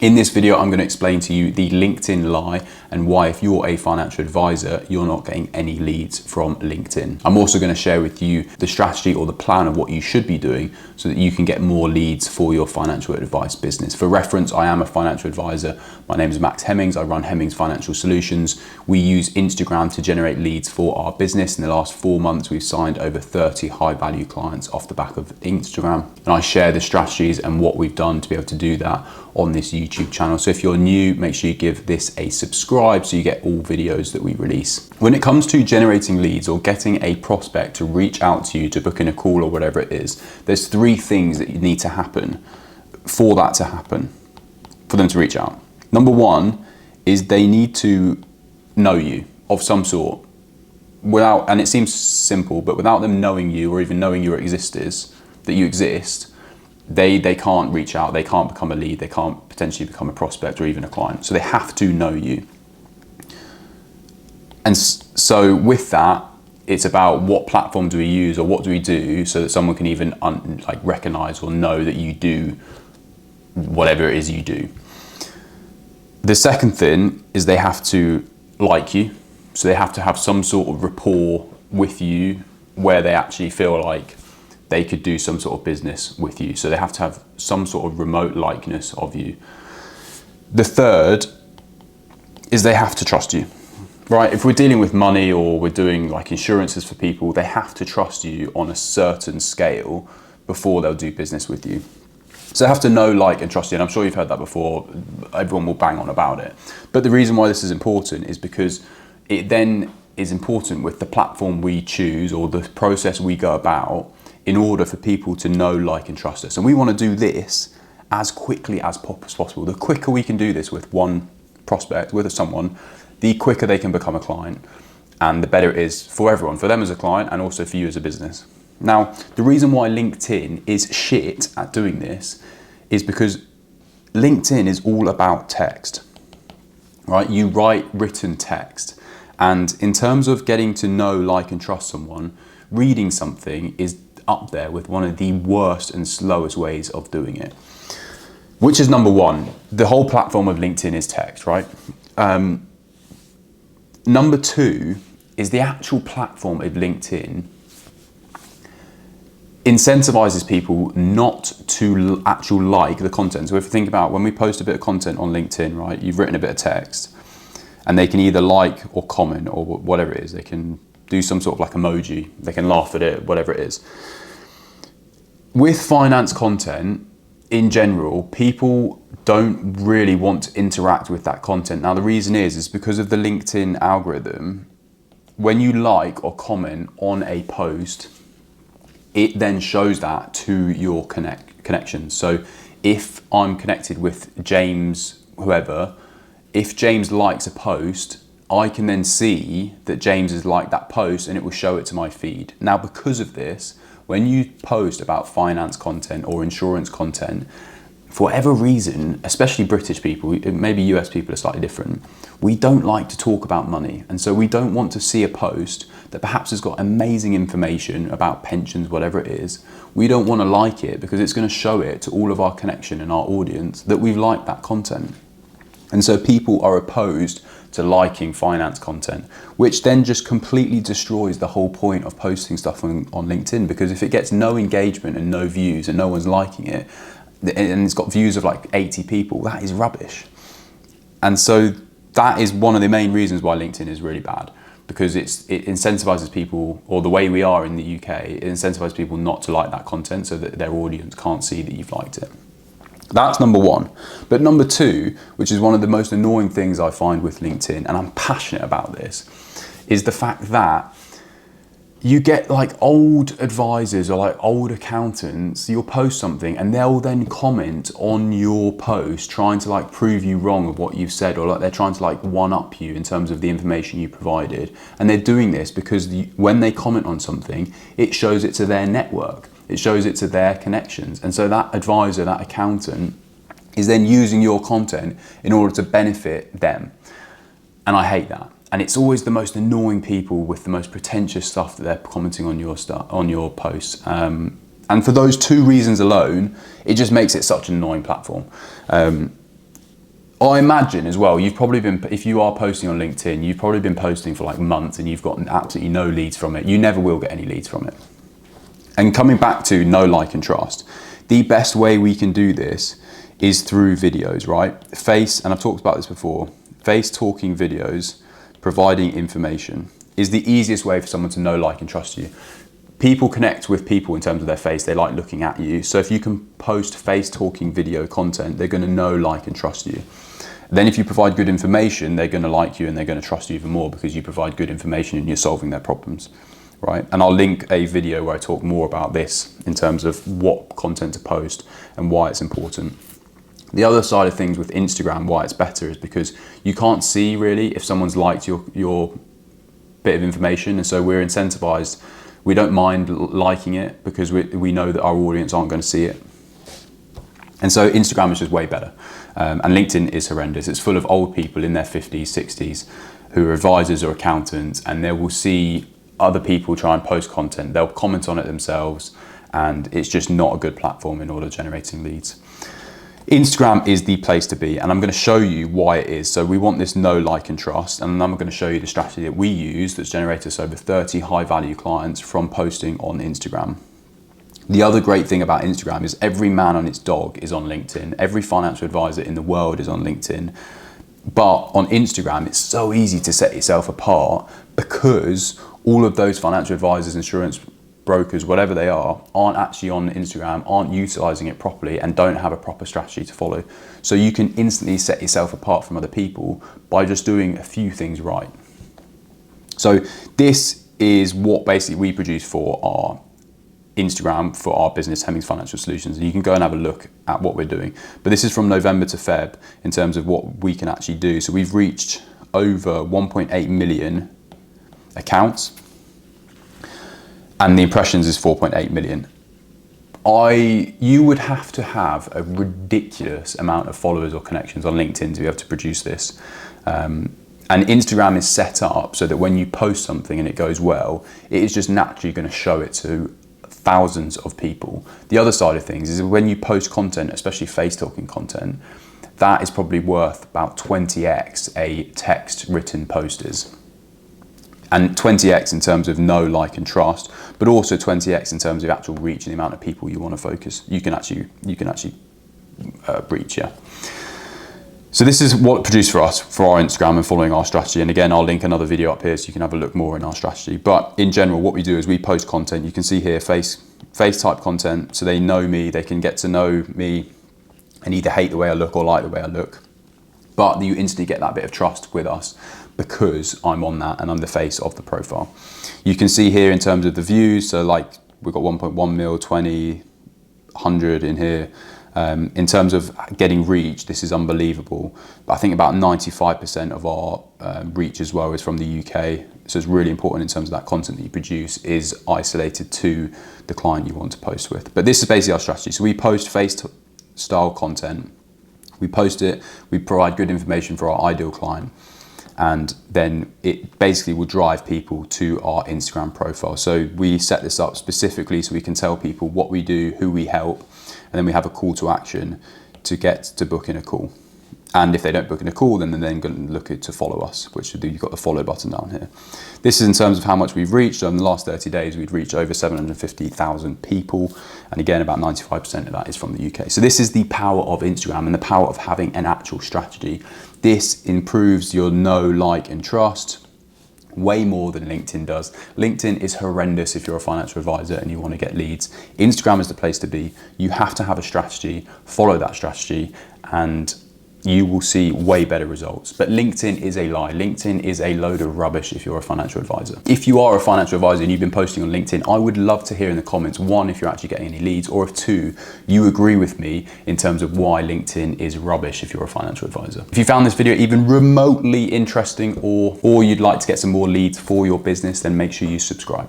In this video, I'm going to explain to you the LinkedIn lie and why if you're a financial advisor, you're not getting any leads from LinkedIn. I'm also going to share with you the strategy or the plan of what you should be doing so that you can get more leads for your financial advice business. For reference, I am a financial advisor. My name is Max Hemmings. I run Hemmings Financial Solutions. We use Instagram to generate leads for our business. In the last 4 months, we've signed over 30 high value clients off the back of Instagram. And I share the strategies and what we've done to be able to do that on this YouTube channel. So if you're new, make sure you give this a subscribe so you get all videos that we release. When it comes to generating leads or getting a prospect to reach out to you to book in a call or whatever it is, there's 3 things that you need to happen for that to happen, for them to reach out. Number 1 is they need to know you of some sort. And it seems simple, but without them knowing you or even knowing that you exist, they can't reach out, they can't become a lead, they can't potentially become a prospect or even a client. So they have to know you. And so with that, it's about what platform do we use or what do we do so that someone can even recognize or know that you do whatever it is you do. The second thing is they have to like you. So they have to have some sort of rapport with you where they actually feel like they could do some sort of business with you. So they have to have some sort of remote likeness of you. The third is they have to trust you, right? If we're dealing with money or we're doing like insurances for people, they have to trust you on a certain scale before they'll do business with you. So they have to know, like, and trust you. And I'm sure you've heard that before. Everyone will bang on about it. But the reason why this is important is because it then is important with the platform we choose or the process we go about in order for people to know, like, and trust us. And we want to do this as quickly as possible. The quicker we can do this with one prospect, with someone, the quicker they can become a client. And the better it is for everyone, for them as a client and also for you as a business. Now, the reason why LinkedIn is shit at doing this is because LinkedIn is all about text, right? You write written text. And in terms of getting to know, like, and trust someone, reading something is up there with one of the worst and slowest ways of doing it, which is number 1. The whole platform of LinkedIn is text, right? Number 2 is the actual platform of LinkedIn incentivizes people not to actually like the content. So if you think about when we post a bit of content on LinkedIn, right, you've written a bit of text and they can either like or comment or whatever it is. They can do some sort of like emoji, they can laugh at it, whatever it is. With finance content, in general, people don't really want to interact with that content. Now, the reason is because of the LinkedIn algorithm. When you like or comment on a post, it then shows that to your connections. So if I'm connected with James, whoever, if James likes a post, I can then see that James has liked that post and it will show it to my feed. Now, because of this, when you post about finance content or insurance content, for whatever reason, especially British people, maybe US people are slightly different, we don't like to talk about money. And so we don't want to see a post that perhaps has got amazing information about pensions, whatever it is. We don't want to like it because it's going to show it to all of our connection and our audience that we've liked that content. And so people are opposed to liking finance content, which then just completely destroys the whole point of posting stuff on LinkedIn, because if it gets no engagement and no views and no one's liking it, and it's got views of like 80 people, that is rubbish. And so that is one of the main reasons why LinkedIn is really bad, because it incentivizes people, or the way we are in the UK, it incentivizes people not to like that content so that their audience can't see that you've liked it. That's number 1. But number 2, which is one of the most annoying things I find with LinkedIn, and I'm passionate about this, is the fact that you get like old advisors or like old accountants, you'll post something and they'll then comment on your post trying to like prove you wrong of what you've said, or like they're trying to like one up you in terms of the information you provided. And they're doing this because when they comment on something, it shows it to their network. It shows it to their connections. And so that advisor, that accountant, is then using your content in order to benefit them. And I hate that. And it's always the most annoying people with the most pretentious stuff that they're commenting on your posts. And for those 2 reasons alone, it just makes it such an annoying platform. I imagine as well, you've probably been, if you are posting on LinkedIn, you've probably been posting for like months and you've gotten absolutely no leads from it. You never will get any leads from it. And coming back to know, like, and trust, the best way we can do this is through videos, right? And I've talked about this before, face talking videos, providing information is the easiest way for someone to know, like, and trust you. People connect with people in terms of their face. They like looking at you. So if you can post face talking video content, they're going to know, like, and trust you. Then if you provide good information, they're going to like you and they're going to trust you even more because you provide good information and you're solving their problems, right? And I'll link a video where I talk more about this in terms of what content to post and why it's important. The other side of things with Instagram, why it's better, is because you can't see really if someone's liked your bit of information, and so we're incentivized. We don't mind liking it because we know that our audience aren't going to see it. And so Instagram is just way better. And LinkedIn is horrendous. It's full of old people in their 50s, 60s who are advisors or accountants, and they will see other people try and post content. They'll comment on it themselves, and it's just not a good platform in order generating leads. Instagram is the place to be, and I'm going to show you why it is. So we want this know, like, and trust, and I'm going to show you the strategy that we use that's generated us over 30 high value clients from posting on Instagram. The other great thing about Instagram is every man and its dog is on LinkedIn. Every financial advisor in the world is on LinkedIn. But on Instagram, it's so easy to set yourself apart because all of those financial advisors, insurance brokers, whatever they are, aren't actually on Instagram, aren't utilizing it properly, and don't have a proper strategy to follow. So you can instantly set yourself apart from other people by just doing a few things right. So this is what basically we produce for our Instagram, for our business, Hemmings Financial Solutions, and you can go and have a look at what we're doing. But this is from November to Feb in terms of what we can actually do. So we've reached over 1.8 million accounts, and the impressions is 4.8 million. You would have to have a ridiculous amount of followers or connections on LinkedIn to be able to produce this. And Instagram is set up so that when you post something and it goes well, it is just naturally going to show it to thousands of people. The other side of things is when you post content, especially face talking content, that is probably worth about 20x a text written post is. And 20x in terms of know, like, and trust, but also 20x in terms of actual reach and the amount of people you want to focus. You can actually reach, yeah. So this is what it produced for us for our Instagram and following our strategy. And again, I'll link another video up here so you can have a look more in our strategy. But in general, what we do is we post content. You can see here face type content, so they know me, they can get to know me and either hate the way I look or like the way I look. But you instantly get that bit of trust with us because I'm on that and I'm the face of the profile. You can see here in terms of the views, so like we've got 1.1 mil, 20, 100 in here. In terms of getting reach, this is unbelievable. But I think about 95% of our reach as well is from the UK. So it's really important in terms of that content that you produce is isolated to the client you want to post with. But this is basically our strategy. So we post face style content. We post it, we provide good information for our ideal client, and then it basically will drive people to our Instagram profile. So we set this up specifically so we can tell people what we do, who we help, and then we have a call to action to get to book in a call. And if they don't book in a call, then they're then going to look to follow us, which you've got the follow button down here. This is in terms of how much we've reached. In the last 30 days, we've reached over 750,000 people. And again, about 95% of that is from the UK. So this is the power of Instagram and the power of having an actual strategy. This improves your know, like, and trust way more than LinkedIn does. LinkedIn is horrendous if you're a financial advisor and you want to get leads. Instagram is the place to be. You have to have a strategy, follow that strategy, and you will see way better results. But LinkedIn is a lie. LinkedIn is a load of rubbish if you're a financial advisor. If you are a financial advisor and you've been posting on LinkedIn, I would love to hear in the comments, one, if you're actually getting any leads, or if two, you agree with me in terms of why LinkedIn is rubbish if you're a financial advisor. If you found this video even remotely interesting or you'd like to get some more leads for your business, then make sure you subscribe.